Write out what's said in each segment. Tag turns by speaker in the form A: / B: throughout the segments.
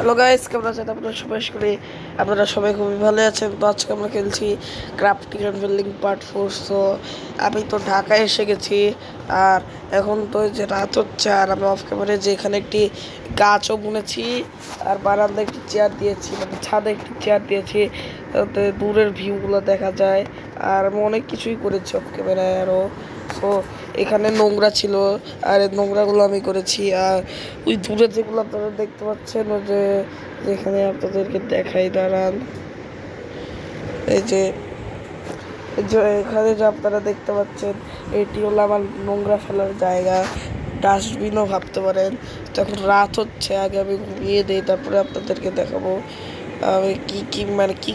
A: Hello guys, কেমন আছেন আপনারা সবাই? করি আপনারা সবাই খুবই ভালো আছেন। তো আজকে আমরা খেলছি crafting and building part 4। So আমি তো ঢাকায় এসে গেছি, আর এখন তো যে রাত হচ্ছে, আর আমি অফ ক্যামেরায় যে এখানে একটি গাছও বুনেছি, আর বারান্দায় একটি চেয়ার দিয়েছি, মানে ছাদে একটি চেয়ার দিয়েছি, তাতে দূরের ভিউগুলো দেখা যায়। আর আমি অনেক কিছুই করেছি অফ ক্যামেরায় আরও। সো এখানে নোংরা ছিল, আর এই নোংরাগুলো আমি করেছি। আর ওই দূরে যেগুলো আপনারা দেখতে পাচ্ছেন, ওই যে যেখানে আপনাদেরকে দেখাই, দাঁড়ান, এই যে এখানে যে আপনারা দেখতে পাচ্ছেন, এটি হলো আমার নোংরা ফেলার জায়গা, ডাস্টবিনও ভাবতে পারেন। তখন রাত হচ্ছে, আগে আমি ঘুমিয়ে দিই, তারপরে আপনাদেরকে দেখাবো আমি কি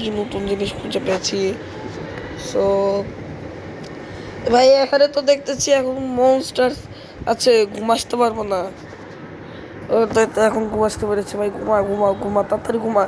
A: কি নতুন জিনিস খুঁজে পেয়েছি। সো ভাই, এখানে তো দেখতেছি এখন মনস্টার আছে, ঘুমাসতে পারবো না। ও তো এখন ঘুমাসতে পেরেছি ভাই। ঘুমা, তাড়াতাড়ি ঘুমা,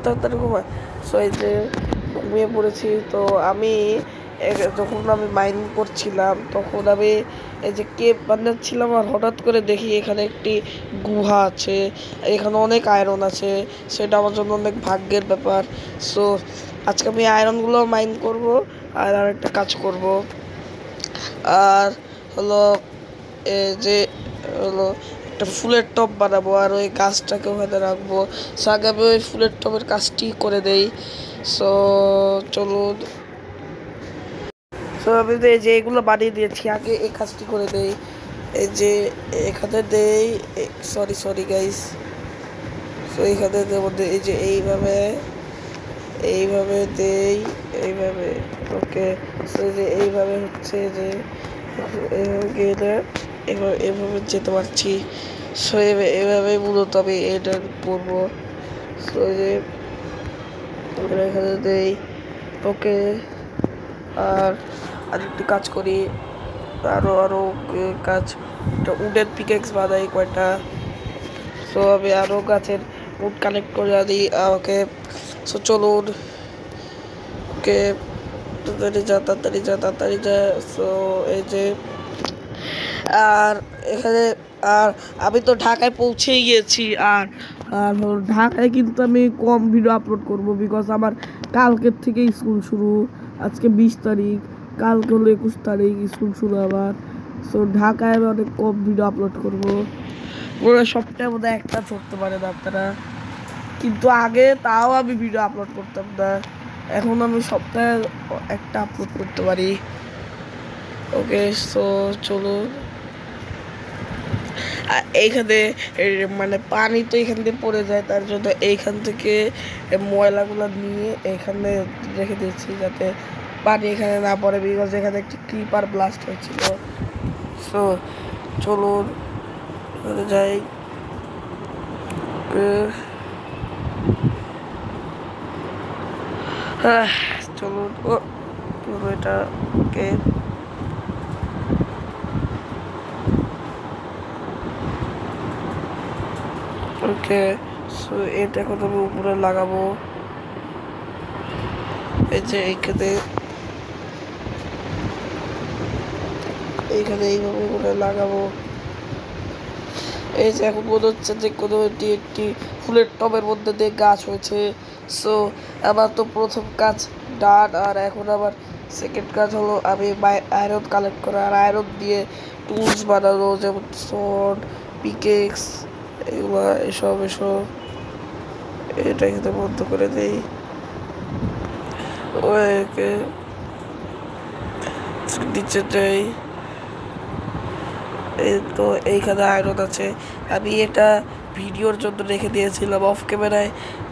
A: তাড়াতাড়ি ঘুমা। সো এই যে ঘুমিয়ে পড়েছি। তো আমি যখন আমি মাইনিং করছিলাম, তখন আমি এই যে কেপ বানাচ্ছিলাম, আর হঠাৎ করে দেখি এখানে একটি গুহা আছে, এখানে অনেক আয়রন আছে। সেটা আমার জন্য অনেক ভাগ্যের ব্যাপার। সো আজকে আমি আয়রনগুলো মাইন করব, আর আরেকটা কাজ করব, আর হলো যে হলো একটা ফুলের টব বানাবো, আর ওই গাছটাকে ওখানে রাখবো। সো আগে আমি ওই ফুলের টবের কাজটি করে দেই। সো চলুন। সো আমি যে এগুলো বানিয়ে দিয়েছি, আগে এই কাজটি করে দেই। এই যে এখানে দেই, সরি গাইস। সো এখানে মধ্যে এই যে এইভাবে দেই, এইভাবে। ওকে, সো যে এইভাবে হচ্ছে যে এইভাবে গেলে এভাবে যেতে পারছি। সো এভাবে মূলত আমি এটা করবো। সো যে এখানে দেই। ওকে, আর আরেকটি কাজ করি, আরো কাজ, একটা উডের পিকেক্স বানাই কয়টা। সো আমি আরো গাছের উড কালেক্ট করে দিই। ওকে, সো চলুন। ওকে, তাড়াতাড়ি যা। সো এই যে, আর এখানে, আর আমি তো ঢাকায় পৌঁছেই গিয়েছি। আর আর ঢাকায় কিন্তু আমি কম ভিডিও আপলোড করব, বিকজ আমার কালকের থেকে স্কুল শুরু। আজকে 20 তারিখ, কালকে হলো 21 তারিখ, স্কুল শুরু আবার। সো ঢাকায় আমি অনেক কম ভিডিও আপলোড করবো, পুরো সপ্তাহে বোধহয় একটা ধরতে পারেন আপনারা। কিন্তু আগে তাও আমি ভিডিও আপলোড করতাম না, এখন আমি সপ্তাহে একটা আপলোড করতে পারি। ওকে, সো চলুন। এইখানে মানে পানি তো এখান থেকে পড়ে যায়, তার জন্য এইখান থেকে ময়লাগুলো নিয়ে এখানে রেখে দিয়েছি, যাতে পানি এখানে না পড়ে, বিকজ এখানে একটি ক্রিপার ব্লাস্ট হয়েছিল। সো চলুন যাই। চলুন। এটাকে ওকে, সো এটা এখন আমি উপরে লাগাবো। এই যে এইখানে এইভাবে করে লাগাবো। এই যে এখন মনে হচ্ছে যে কোনো একটি ফুলের টবের মধ্যে দিয়ে গাছ হয়েছে। সো আমার তো প্রথম কাজ ডান, আর এখন আবার সেকেন্ড কাজ হলো আমি আয়রন কালেক্ট করা, আর আয়রন দিয়ে টুলস বানানো, যেমন সর্ড, পিকেক্স, এগুলো এসব। এটা কিন্তু বন্ধ করে দেই। ওকে, নিচে যাই। এই তো এইখানে আয়রন আছে, আমি এটা ভিডিওর জন্য রেখে দিয়েছিলাম। অফ ক্যামেরায়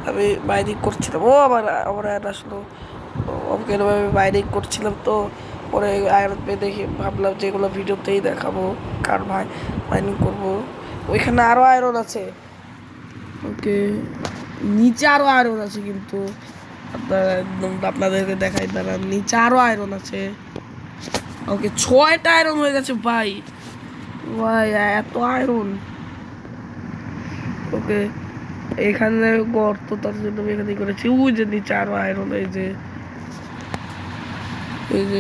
A: আমি মাইনিং করছিলাম, আমার আয়রন আসলো। অফ ক্যামেরায় আমি মাইনিং করছিলাম, তো পরে আয়রন পেয়ে দেখি, ভাবলাম যে এগুলো ভিডিওতেই দেখাবো, কার মাইনিং করবো। ওইখানে আরও আয়রন আছে। ওকে, নিচে আরও আয়রন আছে, কিন্তু আপনাদেরকে দেখাই, দাঁড়ান, নিচে আরও আয়রন আছে। ওকে, 6টা আয়রন হয়ে গেছে ভাই, এত আয়রন। ওকে, এখানে গর্ত, তার জন্য আমি এখানে করেছি। ওই যে নিচে আরো আয়রন, এই যে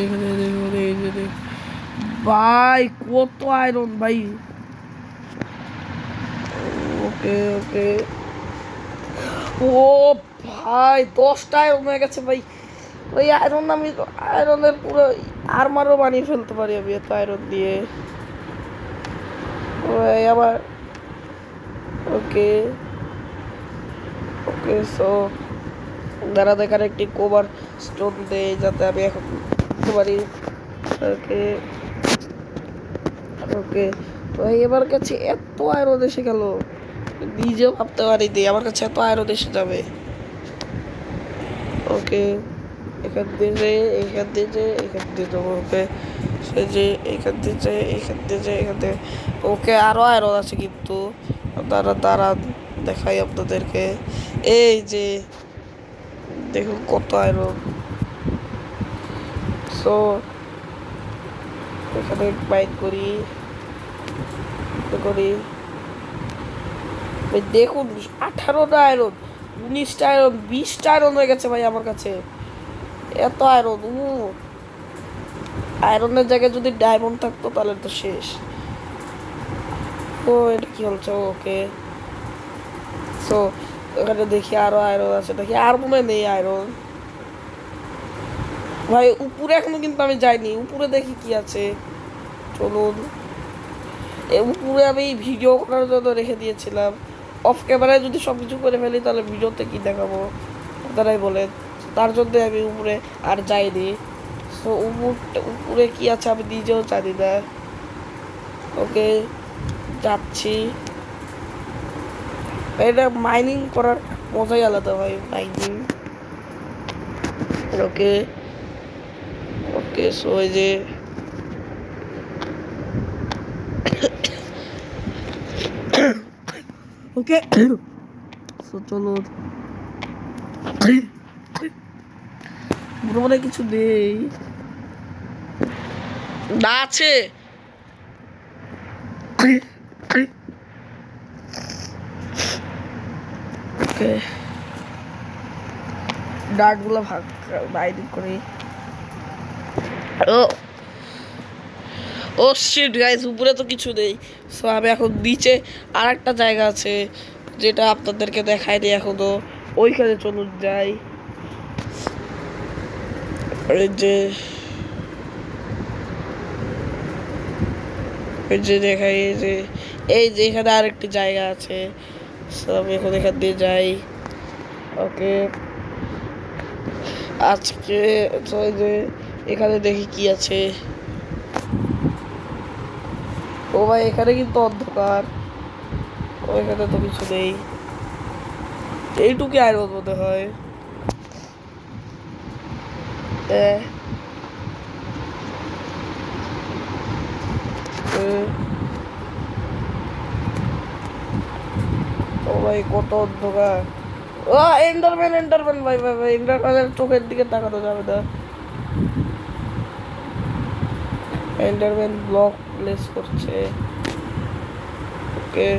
A: এখানে এই যে ভাই, কত আয়রন ভাই। ওকে, ও ভাই 10টা আয়রন হয়ে গেছে ভাই। ওই আয়রন আমি আয়রনের পুরো আর্মারও বানিয়ে ফেলতে পারি আমি এত আয়রন দিয়ে। ওই আবার ওকে ওকে সো দাঁড়া দেখার একটি কোবার স্টোন দেয় যাতে আমি এখন করতে পারি। ওকে ওকে ভাই এবার কাছে এত আয়রন এসে গেল, নিজেও ভাবতে পারিনি আমার কাছে এত আয়রন এসে যাবে। ওকে এখান দিয়ে যে এখান দিয়ে যে এখান দিয়ে যাবো। ওকে সে যে এখান দিয়ে যে এখান দিয়ে যে এখান দিয়ে। ওকে আরও আয়রন আছে কিন্তু দাঁড়া দাঁড়া দেখাই আপনাদেরকে। এই যে দেখুন কত আয়রন। সো এখানে বাইট করি করি ভাই দেখুন 18টা আয়রন, 19টা আয়রন, 20টা আয়রন হয়ে গেছে ভাই আমার কাছে। এত আয়রন আয়রনের জায়গায় যদি ডায়মন্ড থাকতো তাহলে তো শেষ। ও এটা কি হচ্ছে? ওকে সো এখানে দেখি আরো আয়রন আছে, দেখি আর মনে নেই আয়রন ভাই। উপরে এখনো কিন্তু আমি যাইনি, উপরে দেখি কি আছে। চলুন উপরে আমি ভিডিও করার জন্য রেখে দিয়েছিলাম, অফ ক্যামেরায় যদি সব কিছু করে ফেলি তাহলে ভিডিওতে কি দেখাবো আপনারাই বলেন। তার জন্য আমি উপরে আর যাইনি। সো উপরে কি আছে আমি নিজেও জানি না। ওকে যাচ্ছি। এটা মাইনিং করার মজাই আলাদা ভাই, মাইনিং। ওকে ওকে সো এই যে ওকে সো চলো মনে কিছু নেই না আছে। ওকে ডার্টগুলো ভাগ বাইরে করি। ও ও শিট গাইস উপরে তো কিছু নেই। সো আমি এখন নিচে আর একটা জায়গা আছে যেটা আপনাদেরকে দেখায়নি এখনো, ওইখানে চলুন যাই। এই যে দেখাই এই যে এখানে আরেকটি জায়গা আছে। সো আমি এখন এখান দিয়ে যাই। ওকে আজকে তো এই যে এখানে দেখি কি আছে। ও ভাই এখানে কিন্তু অন্ধকার, ওইখানে তো কিছু নেই। এইটুকু আয়রন মনে হয়। ও ভাই কত অন্ধকার। ও এন্ডারম্যান এন্ডারম্যান ভাই ভাই ভাই এন্ডারম্যানের চোখের দিকে তাকানো যাবে না। এন্ডারম্যান ব্লক প্লেস করছে। ওকে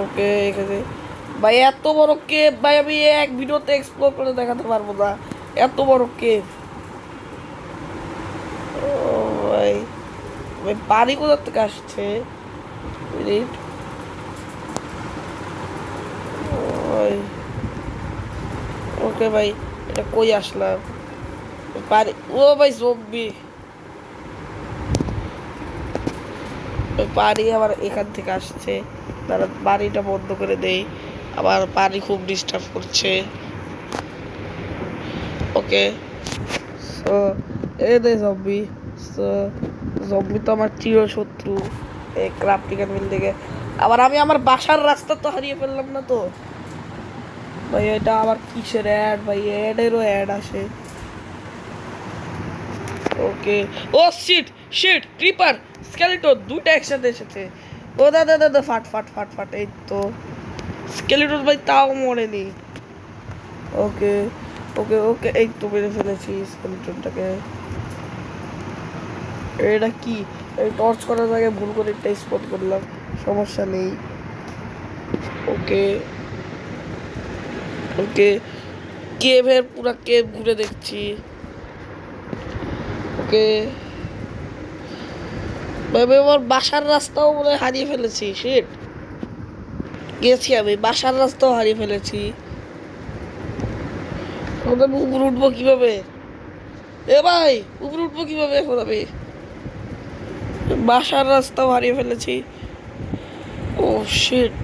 A: ওকে এখানে ভাই এত বড় কেভ ভাই আমি এক ভিডিওতে এক্সপ্লোর করে দেখাতে পারবো না, এত বড় কেভ। ও ভাই ভাই পানি কোথা থেকে আসছে? ওকে ভাই এটা কই আসলাম? পানি ও ভাই জম্বি। পানি আবার এখান থেকে আসছে, তারা পানিটা বন্ধ করে দেই। আবার পানি খুব ডিস্টার্ব করছে। ওকে সো এই দে জম্বি। সো জম্বি তো আমার চির শত্রু এই ক্রাফটিং মিল থেকে। আবার আমি আমার বাসার রাস্তা তো হারিয়ে ফেললাম না তো ভাই। এটা আবার কিসের অ্যাড ভাই? অ্যাডেরও অ্যাড আসে। ওকে ও শিট শিট ক্রিপার স্কেলেটন দুটো একসাথে এসেছে। ও দাদা দাদা ফাট ফাট ফাট ফাট। এই তো স্কেলেটন ভাই তাও মরেনি। ওকে ওকে ওকে এই তো মেরে ফেলেছি স্কেলেটনটাকে। এটা কি এই টর্চ করার জায়গায় ভুল করে একটা স্পট করলাম, সমস্যা নেই। ওকে ওকে কেভের পুরা কেভ ঘুরে দেখছি। ওকে ভাই আমার বাসার রাস্তাও মনে হারিয়ে ফেলেছি। শিট গেছি, আমি বাসার রাস্তাও হারিয়ে ফেলেছি। এখন আমি উপরে উঠবো কিভাবে? এ ভাই, উপরে উঠবো কিভাবে এখন আমি? বাসার রাস্তাও হারিয়ে ফেলেছি। ও শিট,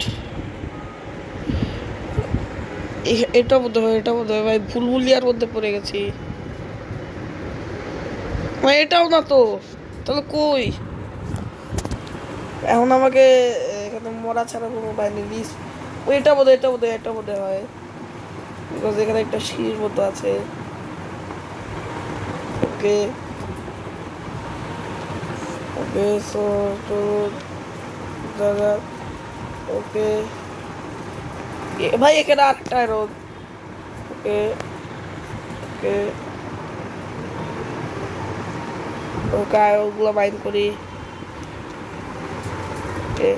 A: এটা বোধ হয় ভাই, ভুলভুলিয়ার মধ্যে পড়ে গেছি ভাই। এটাও না তো, তাহলে কই? এখন আমাকে এখানে মরা ছাড়া কোনো উপায় নেই। এটা বোধ হয়, এটা বোধ হয়, বিকজ এখানে একটা সিঁড়ির মতো আছে। ওকে ওকে, সো তো দাদা, ওকে ভাই, এখানে আরেকটা আয়রন। ওকে ওকে ওকে, আয়রনগুলো বাইন করি। ওকে,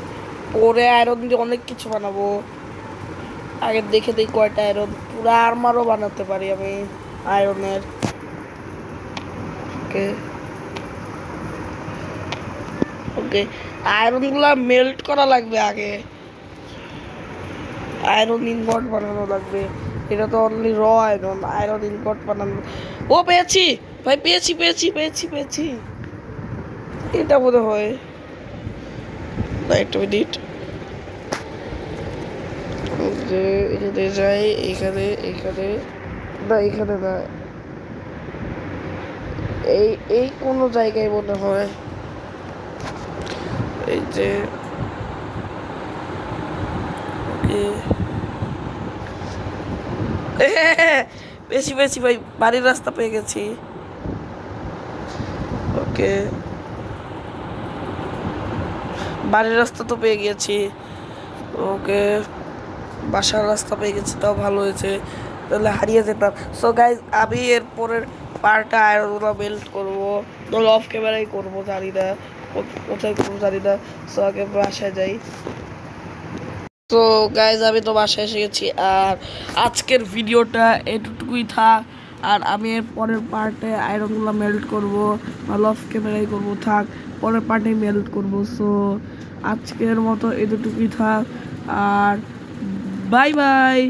A: পরে আয়রন দিয়ে অনেক কিছু বানাবো। আগে দেখে দিই কয়টা আয়রন, পুরো আর্মারও বানাতে পারি আমি আয়রনের। ওকে ওকে, আয়রনগুলো মেল্ট করা লাগবে আগে, আয়রন ইনগট বানানো লাগবে। এটা তো অনলি র আয়রন, আয়রন ইনগট বানানো। ও পেয়েছি ভাই, পেয়েছি। এটা বোধ হয়, না একটা মিনিট, যে এখানে যাই, এখানে না, এখানে না, এই এই কোনো জায়গায় মনে হয়। এই যে পেয়েছি ভাই, বাড়ির রাস্তা পেয়ে গেছি। ওকে, বাড়ির রাস্তা তো পেয়ে গেছি। ওকে, বাসার রাস্তা পেয়ে গেছি, তাও ভালো হয়েছে, তাহলে হারিয়ে যেতাম। সো গাইজ, আমি এর পরের পার্টটা আয়রনগুলো মেল্ট করবো, তাহলে অফ ক্যামেরাই করবো, জানি না কোথায় করবো জানি না। সো আগে বাসায় যাই। তো গাইজ, আমি তো বাসায় এসে গেছি, আর আজকের ভিডিওটা এটুকুই থাক। আর আমি এর পরের পার্টে আয়রনগুলো মেল্ট করবো, বা অফ ক্যামেরাই করবো, থাক, পরের পার্টে মেল্ট করবো। সো আজকের মতো এতটুকুই থাক, আর বাই বাই।